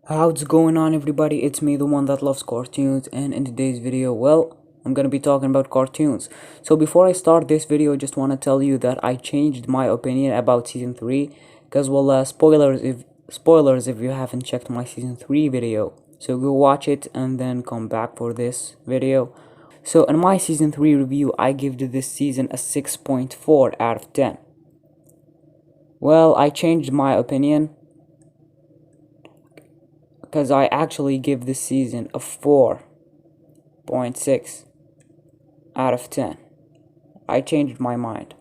How's going on, everybody? It's me, the one that loves cartoons, and in today's video, well, I'm gonna be talking about cartoons. So before I start this video, I just want to tell you that I changed my opinion about season 3 because spoilers if you haven't checked my season 3 video. So go watch it and then come back for this video. So in my season 3 review, I give this season a 6.4 out of 10. Well, I changed my opinion because I actually give this season a 4.6 out of 10. I changed my mind.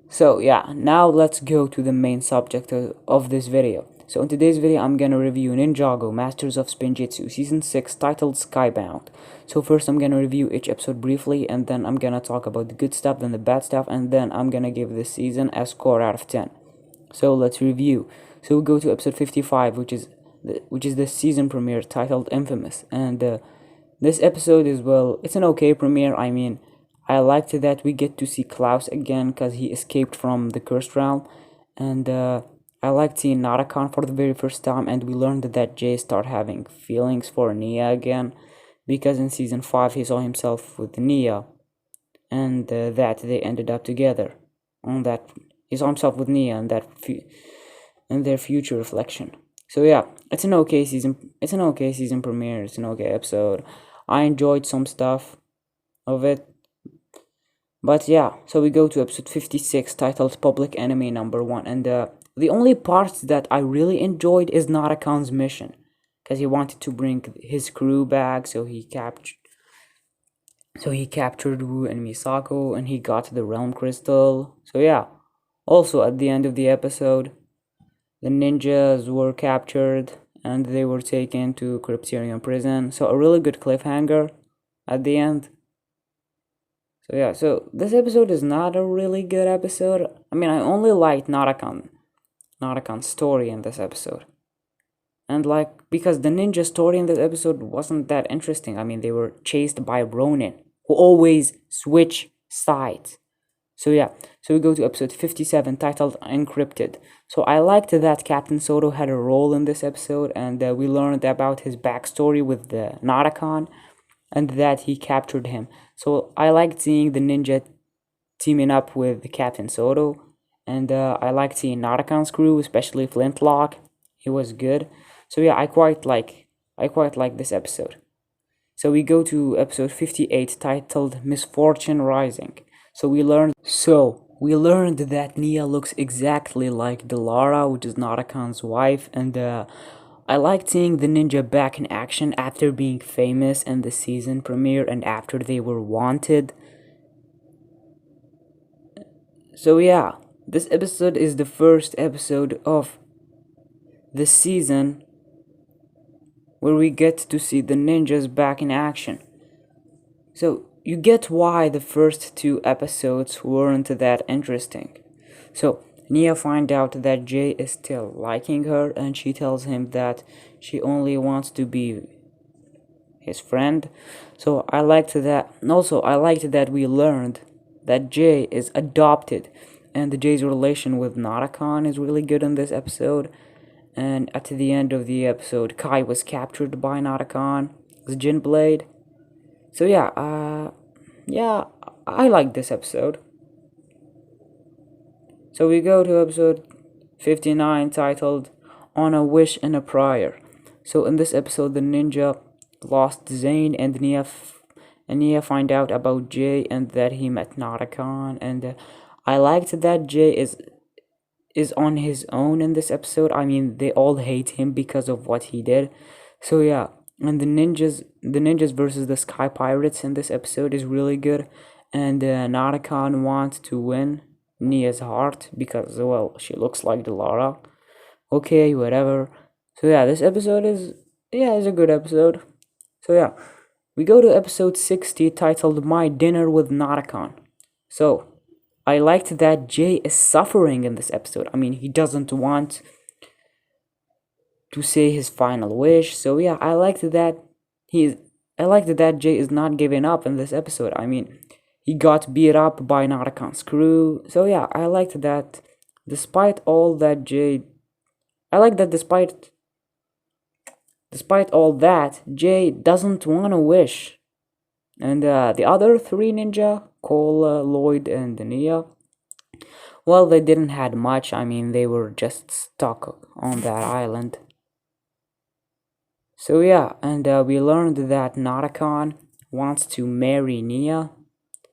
So yeah, now let's go to the main subject of this video. So in today's video, I'm gonna review Ninjago Masters of Spinjitzu Season 6 titled Skybound. So first I'm gonna review each episode briefly, and then I'm gonna talk about the good stuff, then the bad stuff, and then I'm gonna give this season a score out of 10. So let's review. So we'll go to episode 55, which is the season premiere titled Infamous, and this episode is, well, it's an okay premiere. I mean, I liked that we get to see Klaus again because he escaped from the cursed realm, and I liked seeing Narakan for the very first time, and we learned that Jay started having feelings for Nia again, because in season 5 he saw himself with Nia, and that they ended up together. On that, he saw himself with Nia, and and their future reflection. So yeah, it's an okay season. It's an okay season premiere. It's an okay episode. I enjoyed some stuff of it. But yeah, so we go to episode 56 titled Public Enemy Number 1, and the only parts that I really enjoyed is Narakan's mission, because he wanted to bring his crew back, so he captured Wu and Misako, and he got the Realm Crystal. So yeah, also at the end of the episode, the ninjas were captured and they were taken to Kryptonian prison. So a really good cliffhanger at the end. So yeah, so this episode is not a really good episode. I mean, I only liked Narakan's story in this episode. And because the ninja story in this episode wasn't that interesting. I mean, they were chased by Ronin, who always switch sides. So yeah, so we go to episode 57 titled Encrypted. So I liked that Captain Soto had a role in this episode, and we learned about his backstory with the Narakan, and that he captured him. So I liked seeing the ninja teaming up with Captain Soto, and I liked seeing Narakan's crew, especially Flintlock. He was good. So yeah, I quite like this episode. So we go to episode 58 titled Misfortune Rising. So we learned that Nia looks exactly like Dilara, which is Narakan's wife, and I liked seeing the ninja back in action after being famous in the season premiere and after they were wanted. So yeah, this episode is the first episode of the season where we get to see the ninjas back in action. So you get why the first two episodes weren't that interesting. So Nia finds out that Jay is still liking her, and she tells him that she only wants to be his friend. So I liked that. And also, I liked that we learned that Jay is adopted, and Jay's relation with Narakan is really good in this episode. And at the end of the episode, Kai was captured by Narakan, the Jin Blade. So yeah, I like this episode. So we go to episode 59 titled On a Wish and a Prayer. So in this episode, the ninja lost Zane, and Nia find out about Jay and that he met Narakan, and I liked that Jay is on his own in this episode. I mean, they all hate him because of what he did. So yeah, and the ninjas versus the Sky Pirates in this episode is really good, and Narakan wants to win Nia's heart because, well, she looks like Dilara. Okay, whatever. So yeah, this episode is a good episode. So yeah, we go to episode 60 titled My Dinner with Narakan. So I liked that Jay is suffering in this episode. I mean, he doesn't want to say his final wish. So yeah, I liked that Jay is not giving up in this episode. I mean, he got beat up by Narakan's crew. So yeah, I liked that despite all that Jay I like that despite Despite all that, Jay doesn't want to wish. And the other three ninja, Cole, Lloyd, and Nia, well, they didn't had much. I mean, they were just stuck on that island. So yeah, and we learned that Naracon wants to marry Nia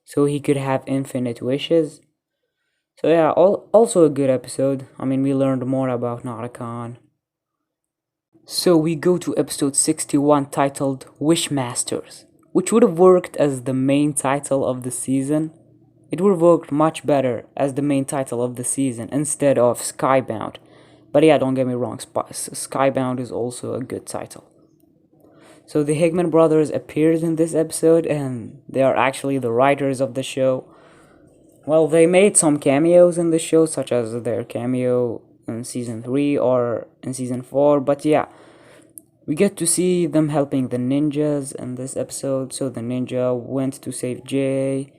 so he could have infinite wishes. So yeah, also a good episode. I mean, we learned more about Naracon. So we go to episode 61 titled Wishmasters, which would have worked as the main title of the season. It would have worked much better as the main title of the season instead of Skybound. But yeah, don't get me wrong, Skybound is also a good title. So the Hickman brothers appeared in this episode, and they are actually the writers of the show. Well, they made some cameos in the show, such as their cameo in season 3 or in season 4, but yeah, we get to see them helping the ninjas in this episode. So the ninja went to save Jay,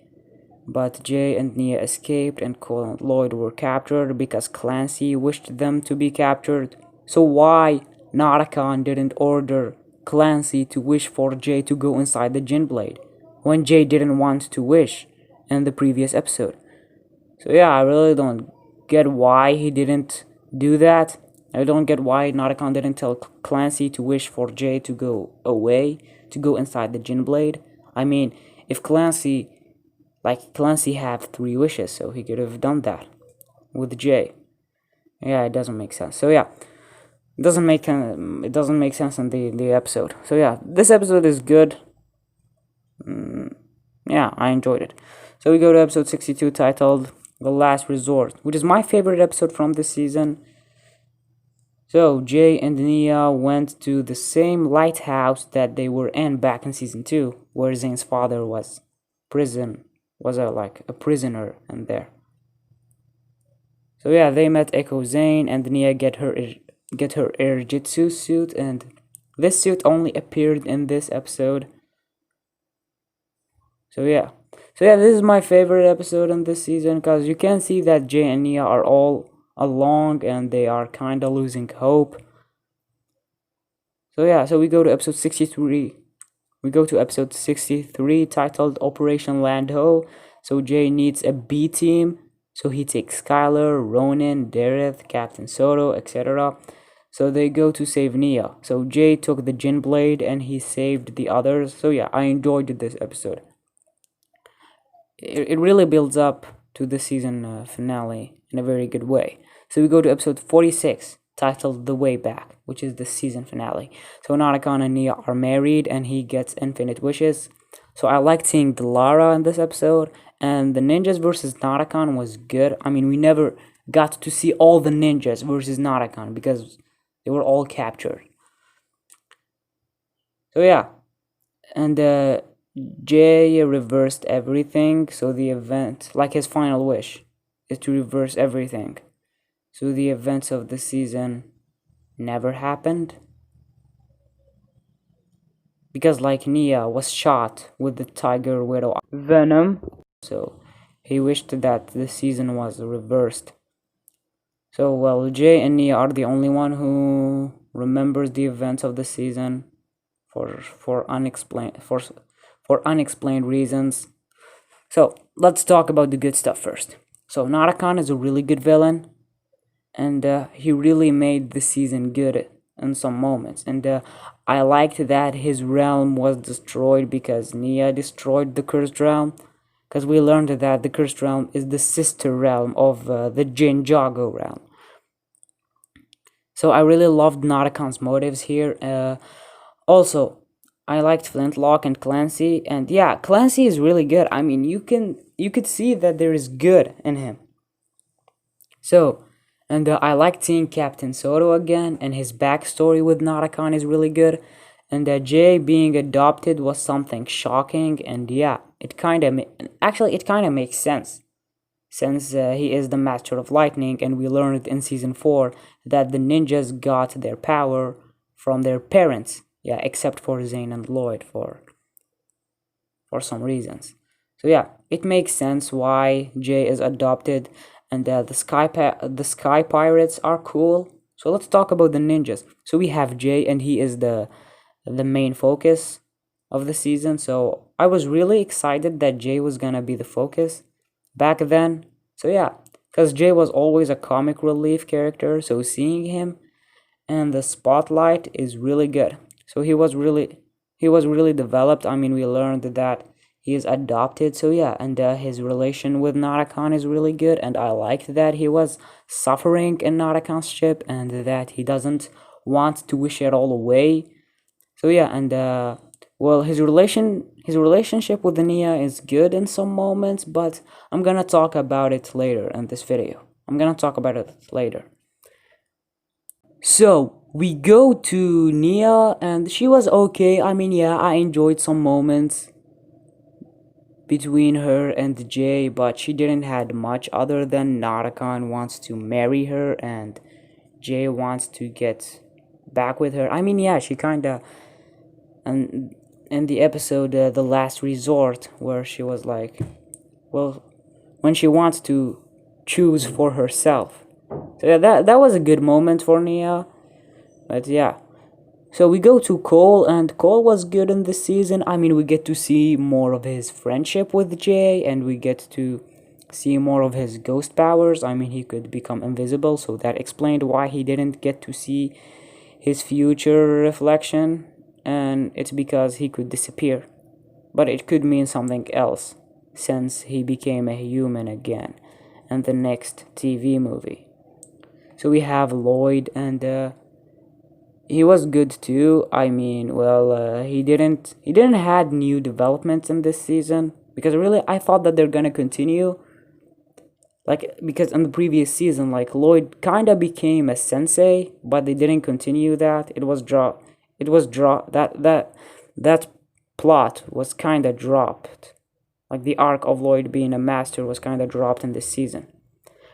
but Jay and Nia escaped, and Cole and Lloyd were captured because Clancy wished them to be captured. So why Naracon didn't order Clancy to wish for Jay to go inside the Jin Blade when Jay didn't want to wish in the previous episode? So yeah, I really don't get why he didn't do that. I don't get why Naracon didn't tell Clancy to wish for Jay to go away, to go inside the Jin Blade. I mean, if Clancy had 3 wishes, so he could have done that with Jay. Yeah, it doesn't make sense. So yeah, it doesn't make sense in the episode. So yeah, this episode is good. Yeah, I enjoyed it. So we go to episode 62 titled The Last Resort, which is my favorite episode from this season. So Jay and Nia went to the same lighthouse that they were in back in season 2, where Zane's father was a prisoner in there. So yeah, they met Echo Zane, and Nia get her Jitsu suit, and this suit only appeared in this episode. So yeah, this is my favorite episode in this season, because you can see that Jay and Nia are all along and they are kind of losing hope. So yeah, so we go to episode 63. We go to episode 63 titled Operation Land Ho. So Jay needs a B team, so he takes Skylar, Ronan, Dareth, Captain Soto, etc. So they go to save Nia. So Jay took the Jin Blade and he saved the others. So yeah, I enjoyed this episode. It really builds up to the season finale in a very good way. So we go to episode 46 titled The Way Back, which is the season finale. So Naracon and Nia are married and he gets infinite wishes. So I liked seeing Delara in this episode, and the ninjas versus Naracon was good. I mean, we never got to see all the ninjas versus Naracon because they were all captured. So yeah, and Jay reversed everything, so the event, like his final wish, is to reverse everything. So the events of the season never happened. Because like Nia was shot with the Tiger Widow venom, so he wished that the season was reversed. So well, Jay and Nia are the only one who remembers the events of the season for unexplained reasons. So let's talk about the good stuff first. So Naracon is a really good villain, and he really made the season good in some moments. And I liked that his realm was destroyed because Nia destroyed the cursed realm. Because we learned that the cursed realm is the sister realm of the Ninjago realm. So I really loved Naracon's motives here. Also, I liked Flintlock and Clancy, and yeah, Clancy is really good. I mean, you could see that there is good in him. So, and I liked seeing Captain Soto again, and his backstory with Naracon is really good. And Jay being adopted was something shocking, and yeah, it kind of makes sense, since he is the Master of Lightning, and we learned in season 4 that the ninjas got their power from their parents. Yeah, except for Zane and Lloyd for some reasons. So yeah, it makes sense why Jay is adopted, and the Sky Pirates are cool. So let's talk about the ninjas. So we have Jay, and he is the main focus of the season. So I was really excited that Jay was gonna be the focus back then. So yeah, because Jay was always a comic relief character. So seeing him and the spotlight is really good. So he was really developed. I mean, we learned that he is adopted. So yeah, and his relation with Narakan is really good, and I liked that he was suffering in Narakan's ship, and that he doesn't want to wish it all away. So yeah, and well, his relationship with Nia is good in some moments, but I'm gonna talk about it later in this video. I'm gonna talk about it later. So we go to Nia, and she was okay. I mean, yeah, I enjoyed some moments between her and Jay, but she didn't had much other than Narakan wants to marry her and Jay wants to get back with her. I mean, yeah, she kinda, and in the episode The Last Resort, where she was like, well, when she wants to choose for herself. So yeah, that was a good moment for Nia. But yeah, so we go to Cole, and Cole was good in this season. I mean, we get to see more of his friendship with Jay, and we get to see more of his ghost powers. I mean, he could become invisible, so that explained why he didn't get to see his future reflection, and it's because he could disappear. But it could mean something else, since he became a human again in the next TV movie. So we have Lloyd, and he was good too. I mean, well, he didn't had new developments in this season, because really I thought that they're gonna continue, like, because in the previous season, like, Lloyd kind of became a sensei, but they didn't continue that. That plot was kind of dropped. Like, the arc of Lloyd being a master was kind of dropped in this season.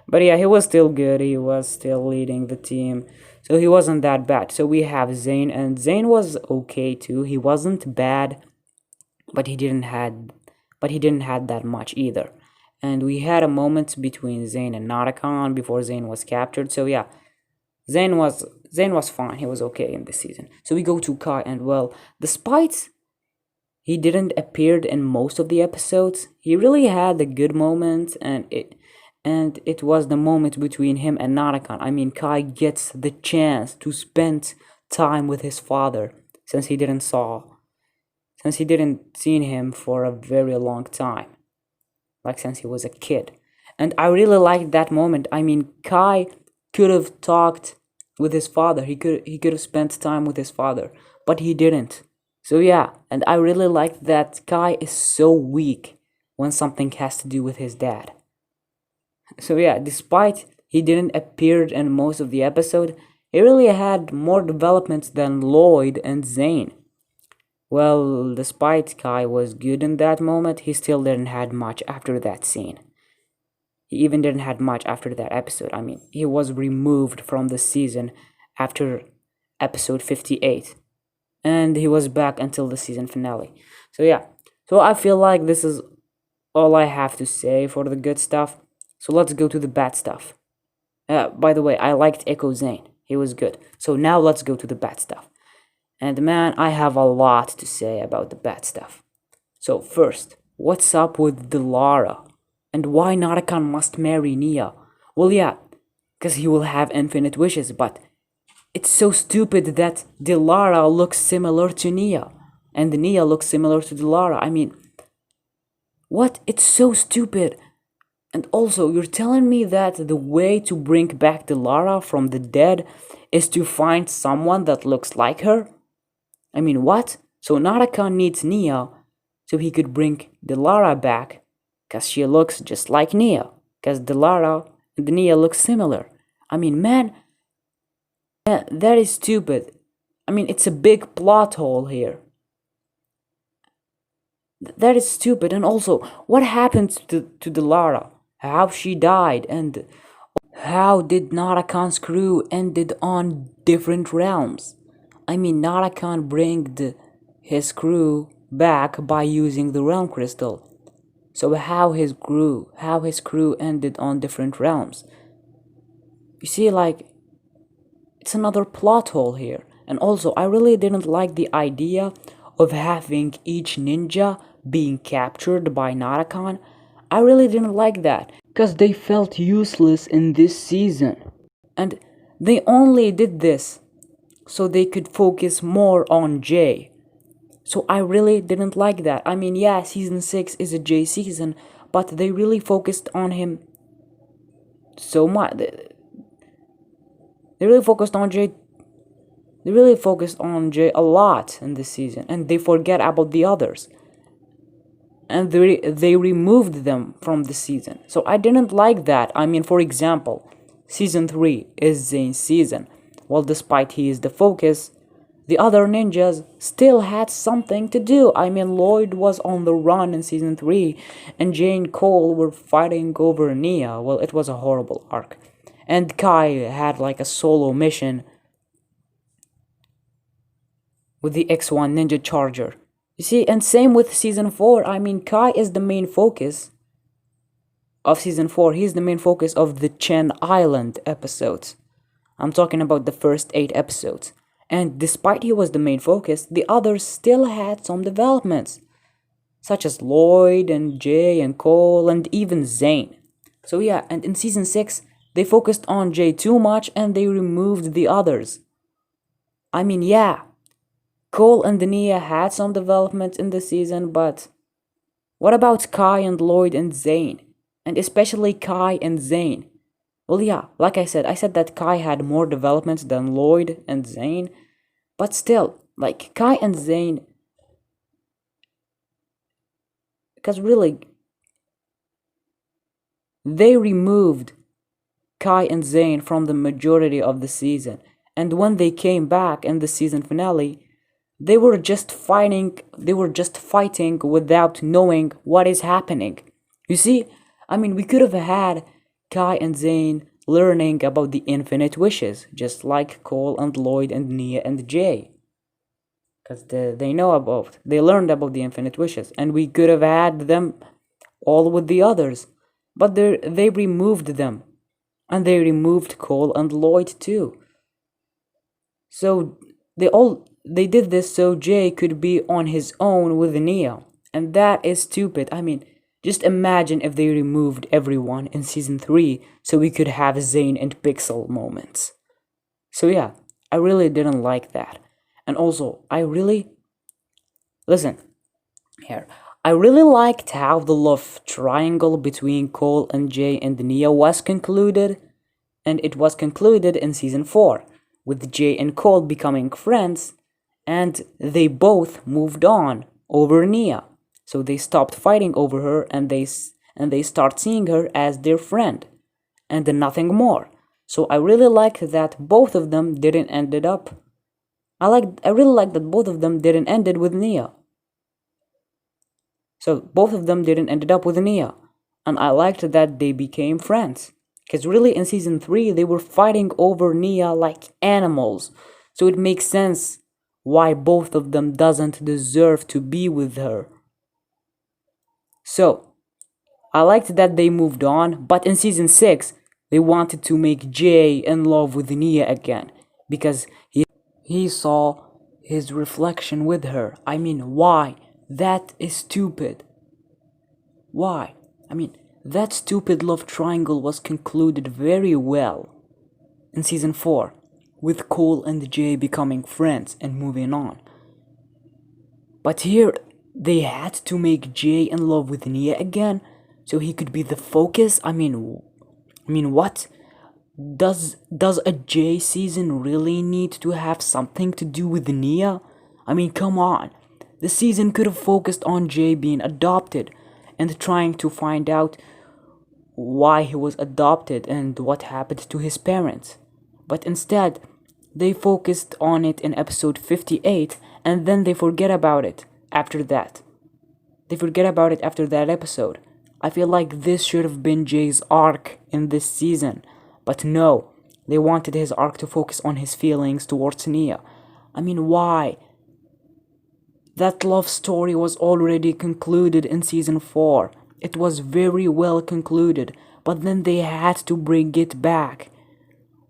But yeah, he was still good. He was still leading the team. So he wasn't that bad. So we have Zane, and Zane was okay too. He wasn't bad, but he didn't had that much either. And we had a moment between Zane and Narakan before Zane was captured. So yeah, Zane was fine. He was okay in this season. So we go to Kai, and well, despite he didn't appear in most of the episodes, he really had a good moment, and it was the moment between him and Narakan. I mean, Kai gets the chance to spend time with his father, since he didn't seen him for a very long time, like since he was a kid. And I really liked that moment. I mean, Kai could have talked with his father. He could have spent time with his father, but he didn't. So yeah, and I really liked that Kai is so weak when something has to do with his dad. So yeah, despite he didn't appear in most of the episode, he really had more developments than Lloyd and Zane. Well, despite Kai was good in that moment, he still didn't had much after that scene. He even didn't had much after that episode. I mean, he was removed from the season after episode 58, and he was back until the season finale. So yeah, so I feel like this is all I have to say for the good stuff. So let's go to the bad stuff. By the way, I liked Echo Zane. He was good. So now let's go to the bad stuff. And man, I have a lot to say about the bad stuff. So first, what's up with Dilara? And why Narakan must marry Nia? Well, yeah, because he will have infinite wishes, but it's so stupid that Dilara looks similar to Nia, and Nia looks similar to Dilara. I mean, what? It's so stupid. And also, you're telling me that the way to bring back Dilara from the dead is to find someone that looks like her? I mean, what? So Narakan needs Nia so he could bring Dilara back, because she looks just like Nia, because Dilara and Nia look similar. I mean, man, that is stupid. I mean, it's a big plot hole here. That is stupid. And also, what happened to Dilara? How she died, and how did Narakan's crew ended on different realms? I mean, Narakan bring his crew back by using the realm crystal. So how his crew ended on different realms? You see, like, it's another plot hole here. And also, I really didn't like the idea of having each ninja being captured by Narakan. I really didn't like that, because they felt useless in this season. And they only did this so they could focus more on Jay. So I really didn't like that. I mean, yeah, season 6 is a Jay season, but they really focused on him so much. They really focused on Jay. They really focused on Jay a lot in this season, and they forget about the others. And they removed them from the season. So I didn't like that. I mean, for example, season 3 is Zane's season. Well, despite he is the focus, the other ninjas still had something to do. I mean, Lloyd was on the run in season 3, and Jay and Cole were fighting over Nia. Well, it was a horrible arc. And Kai had like a solo mission with the X1 Ninja Charger. You see, and same with season 4. I mean, Kai is the main focus of season 4. He's the main focus of the Chen Island episodes. I'm talking about the first 8 episodes. And despite he was the main focus, the others still had some developments, such as Lloyd and Jay and Cole and even Zane. So yeah, and in season 6, they focused on Jay too much and they removed the others. I mean, yeah, Cole and Nia had some developments in the season, but what about Kai and Lloyd and Zane? And especially Kai and Zane. Well, yeah, like I said that Kai had more developments than Lloyd and Zane, but still, like, Kai and Zane, because really, they removed Kai and Zane from the majority of the season, and when they came back in the season finale, they were just fighting without knowing what is happening. You see, I mean, we could have had Kai and Zane learning about the infinite wishes, just like Cole and Lloyd and Nia and Jay. Because they learned about the infinite wishes, and we could have had them all with the others. But they removed them, and they removed Cole and Lloyd too. So they did this so Jay could be on his own with Nia, and that is stupid. I mean, just imagine if they removed everyone in season 3 so we could have Zane and Pixel moments. So yeah, I really didn't like that. And also, I really liked how the love triangle between Cole and Jay and Nia was concluded, and it was concluded in season 4, with Jay and Cole becoming friends, and they both moved on over Nia. So they stopped fighting over her, and they start seeing her as their friend, and nothing more. So I really like that both of them didn't ended up. I really like that both of them didn't ended with Nia. So both of them didn't ended up with Nia, and I liked that they became friends. Because really in season 3 they were fighting over Nia like animals. So it makes sense why both of them doesn't deserve to be with her. So I liked that they moved on, but in season 6 they wanted to make Jay in love with Nia again, because he saw his reflection with her. I mean, why? That is stupid. Why? I mean, that stupid love triangle was concluded very well in season 4, with Cole and Jay becoming friends and moving on. But here, they had to make Jay in love with Nia again, so he could be the focus. I mean, what? Does a Jay season really need to have something to do with Nia? I mean, come on. The season could have focused on Jay being adopted and trying to find out why he was adopted and what happened to his parents. But instead, they focused on it in episode 58, and then they forget about it after that. They forget about it after that episode. I feel like this should have been Jay's arc in this season. But no, they wanted his arc to focus on his feelings towards Nia. I mean, why? That love story was already concluded in season 4. It was very well concluded, but then they had to bring it back.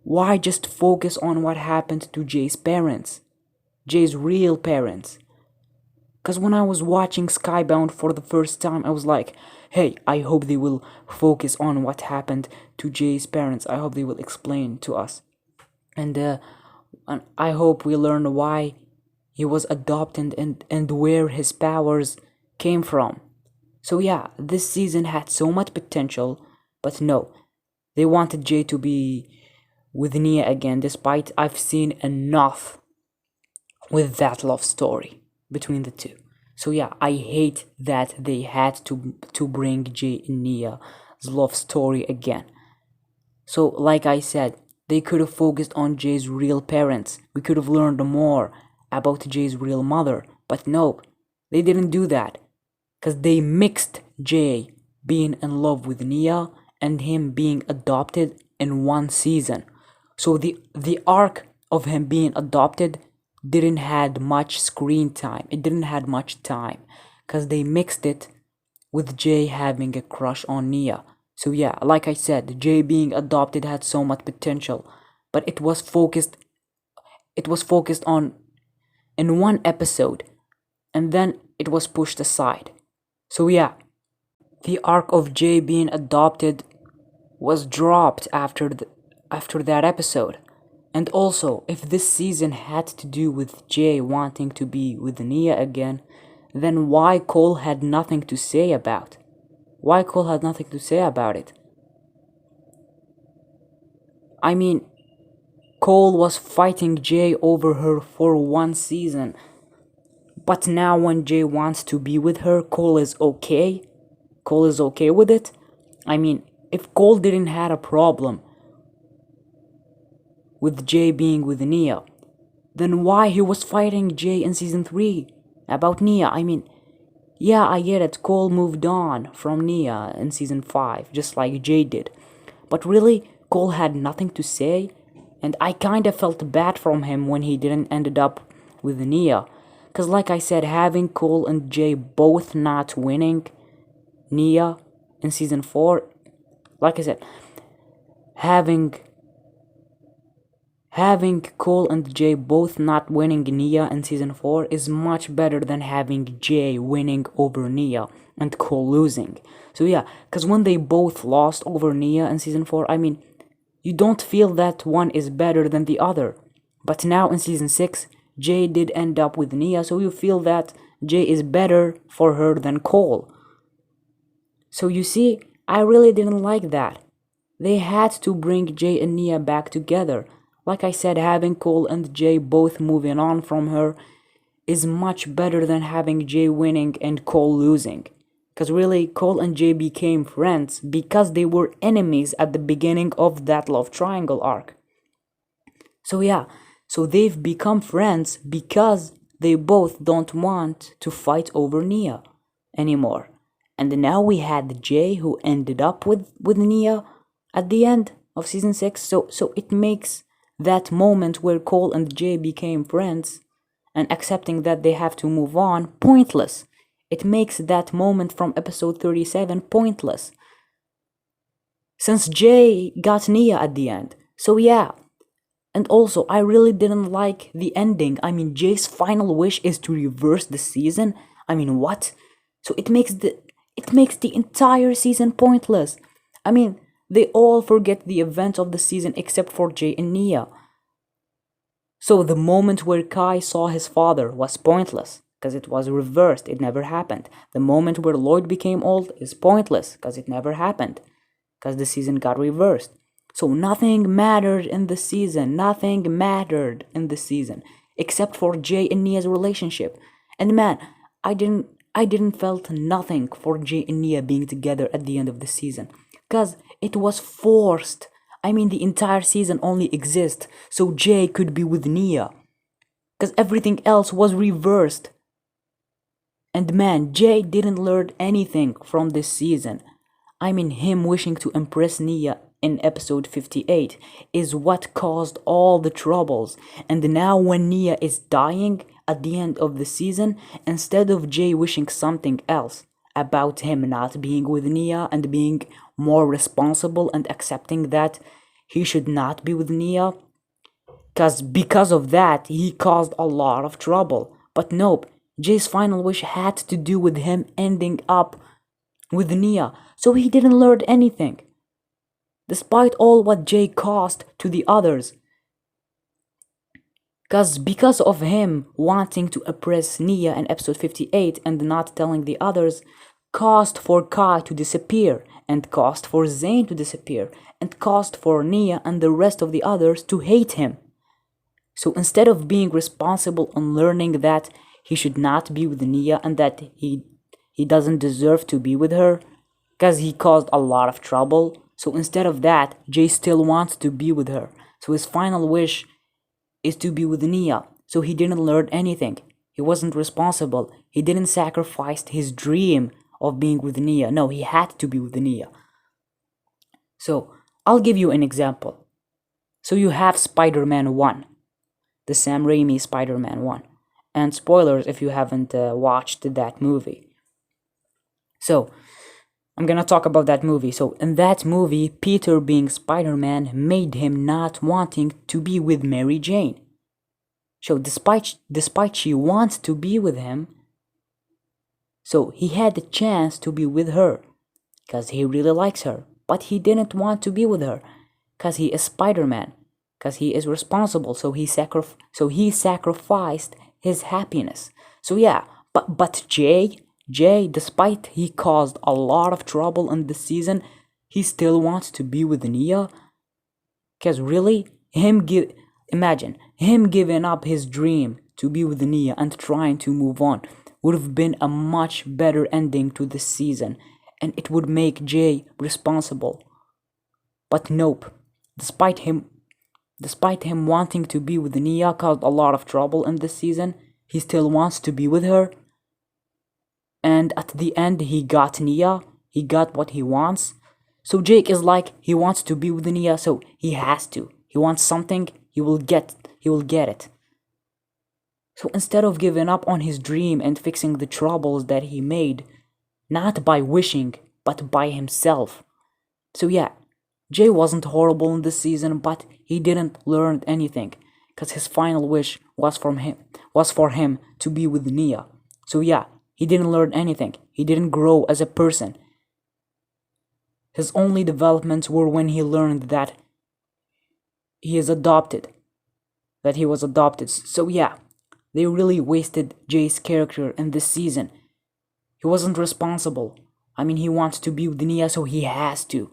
Why just focus on what happened to Jay's parents? Jay's real parents? Because when I was watching Skybound for the first time, I was like, hey, I hope they will focus on what happened to Jay's parents. I hope they will explain to us. And I hope we learn why he was adopted and where his powers came from. So yeah, this season had so much potential, but no, they wanted Jay to be with Nia again, despite I've seen enough with that love story between the two. So yeah, I hate that they had to bring Jay and Nia's love story again. So like I said, they could have focused on Jay's real parents. We could have learned more about Jay's real mother. But nope, they didn't do that. Because they mixed Jay being in love with Nia and him being adopted in one season. So the arc of him being adopted didn't had much screen time. It didn't had much time. Because they mixed it with Jay having a crush on Nia. So yeah, like I said, Jay being adopted had so much potential, but it was focused on in one episode, and then it was pushed aside. So yeah, the arc of Jay being adopted was dropped after that episode. And also, if this season had to do with Jay wanting to be with Nia again, then why Cole had nothing to say about? Why Cole had nothing to say about it? I mean, Cole was fighting Jay over her for one season, but now when Jay wants to be with her, Cole is okay? Cole is okay with it? I mean, if Cole didn't had a problem with Jay being with Nia, then why he was fighting Jay in season 3 about Nia? I mean, yeah, I get it, Cole moved on from Nia in season 5, just like Jay did. But really, Cole had nothing to say, and I kinda felt bad from him when he didn't ended up with Nia. Cause like I said, having Cole and Jay both not winning Nia in season 4, like I said, having Cole and Jay both not winning Nia in season 4 is much better than having Jay winning over Nia and Cole losing. So yeah, cause when they both lost over Nia in season 4, I mean, you don't feel that one is better than the other. But now in season 6, Jay did end up with Nia, so you feel that Jay is better for her than Cole. So you see, I really didn't like that. They had to bring Jay and Nia back together. Like I said, having Cole and Jay both moving on from her is much better than having Jay winning and Cole losing. Because really, Cole and Jay became friends because they were enemies at the beginning of that love triangle arc. So yeah, so they've become friends because they both don't want to fight over Nia anymore. And now we had Jay who ended up with Nia at the end of season 6. So it makes that moment where Cole and Jay became friends and accepting that they have to move on pointless. It makes that moment from episode 37 pointless. Since Jay got Nia at the end. So yeah. And also, I really didn't like the ending. I mean, Jay's final wish is to reverse the season. I mean, what? So it makes the entire season pointless. I mean, they all forget the events of the season except for Jay and Nia. So the moment where Kai saw his father was pointless, because it was reversed, it never happened. The moment where Lloyd became old is pointless, because it never happened, because the season got reversed. So nothing mattered in the season, except for Jay and Nia's relationship. And man, I didn't felt nothing for Jay and Nia being together at the end of the season, because it was forced. I mean, the entire season only exists so Jay could be with Nia, because everything else was reversed. And man, Jay didn't learn anything from this season. I mean, him wishing to impress Nia in episode 58 is what caused all the troubles. And now when Nia is dying at the end of the season, instead of Jay wishing something else about him not being with Nia and being more responsible and accepting that he should not be with Nia, because of that he caused a lot of trouble. But nope, Jay's final wish had to do with him ending up with Nia, so he didn't learn anything. Despite all what Jay caused to the others. Because of him wanting to oppress Nia in episode 58 and not telling the others, caused for Kai to disappear, and caused for Zayn to disappear, and caused for Nia and the rest of the others to hate him. So instead of being responsible and learning that he should not be with Nia and that he doesn't deserve to be with her, because he caused a lot of trouble, so instead of that, Jay still wants to be with her. So his final wish is to be with Nia. So he didn't learn anything. He wasn't responsible. He didn't sacrifice his dream of being with Nia. No, he had to be with Nia. So I'll give you an example. So you have Spider-Man 1. The Sam Raimi Spider-Man 1. And spoilers if you haven't watched that movie. So I'm gonna talk about that movie. So in that movie, Peter being Spider-Man made him not wanting to be with Mary Jane. So despite she wants to be with him, so he had the chance to be with her because he really likes her, but he didn't want to be with her because he is Spider-Man, because he is responsible. So he sacrificed his happiness. So yeah, but Jay, despite he caused a lot of trouble in this season, he still wants to be with Nia. Cause really, imagine him giving up his dream to be with Nia and trying to move on would have been a much better ending to this season, and it would make Jay responsible. But nope, despite him wanting to be with Nia caused a lot of trouble in this season, he still wants to be with her. And at the end, he got Nia. He got what he wants. So Jake is like, he wants to be with Nia, so he has to. He wants something, he will get it. So instead of giving up on his dream and fixing the troubles that he made, not by wishing, but by himself. So yeah, Jay wasn't horrible in this season, but he didn't learn anything, because his final wish was for him to be with Nia. So yeah, he didn't learn anything. He didn't grow as a person. His only developments were when he learned that he was adopted. So yeah, they really wasted Jay's character in this season. He wasn't responsible. I mean, he wants to be with Nia, so he has to.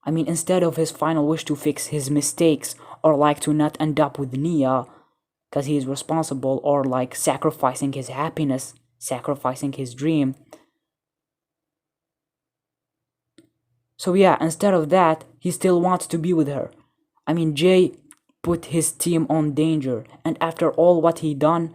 I mean, instead of his final wish to fix his mistakes, or like to not end up with Nia, because he is responsible, or like sacrificing his happiness, sacrificing his dream. So yeah, instead of that, he still wants to be with her. I mean, Jay put his team on danger, and after all what he done,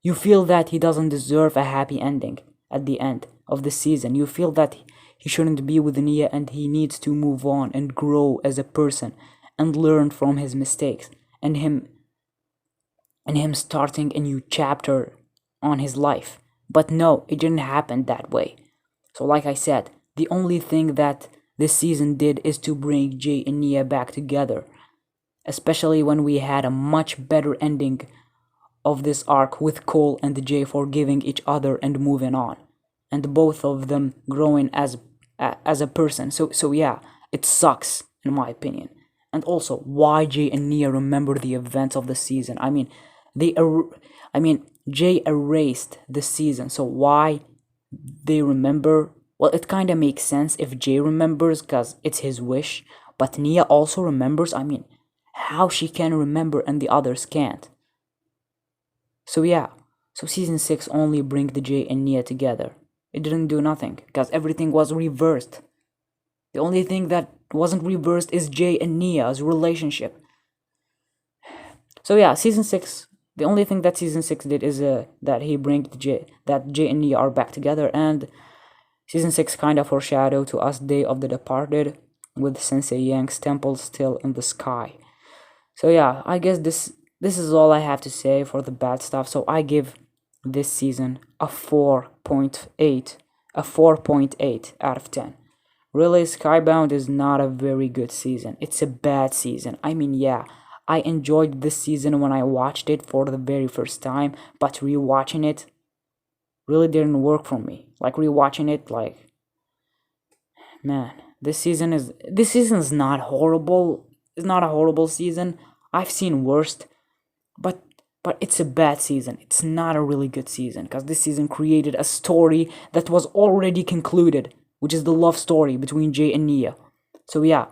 you feel that he doesn't deserve a happy ending at the end of the season. You feel that he shouldn't be with Nia and he needs to move on and grow as a person and learn from his mistakes, and him starting a new chapter on his life. But no, it didn't happen that way. So like I said, the only thing that this season did is to bring Jay and Nia back together, especially when we had a much better ending of this arc with Cole and Jay forgiving each other and moving on, and both of them growing as a person. So yeah, it sucks in my opinion. And also, why Jay and Nia remember the events of the season? I mean, Jay erased the season, so why they remember? Well, it kind of makes sense if Jay remembers because it's his wish, but Nia also remembers. I mean, how she can remember and the others can't? So yeah, so season 6 only bring the Jay and Nia together. It didn't do nothing because everything was reversed. The only thing that wasn't reversed is Jay and Nia's relationship. So yeah, season 6, the only thing that season 6 did is that he bring Jay and Nia are back together, and season 6 kind of foreshadowed to us Day of the Departed with Sensei Yang's temple still in the sky. So yeah, I guess this is all I have to say for the bad stuff. So I give this season a 4.8 out of 10. Really, Skybound is not a very good season. It's a bad season. I mean, yeah, I enjoyed this season when I watched it for the very first time, but rewatching it really didn't work for me. Like rewatching it, like, man, this season is not horrible. It's not a horrible season. I've seen worst, but it's a bad season. It's not a really good season because this season created a story that was already concluded, which is the love story between Jay and Nia. So yeah.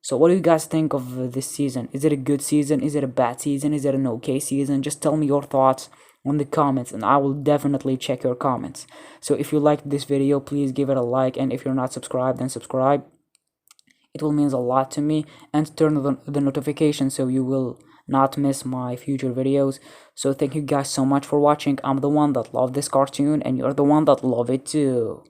So what do you guys think of this season? Is it a good season? Is it a bad season? Is it an okay season? Just tell me your thoughts on the comments and I will definitely check your comments. So if you liked this video, please give it a like, and if you're not subscribed, then subscribe. It will mean a lot to me, and turn the notification so you will not miss my future videos. So thank you guys so much for watching. I'm the one that loved this cartoon and you're the one that love it too.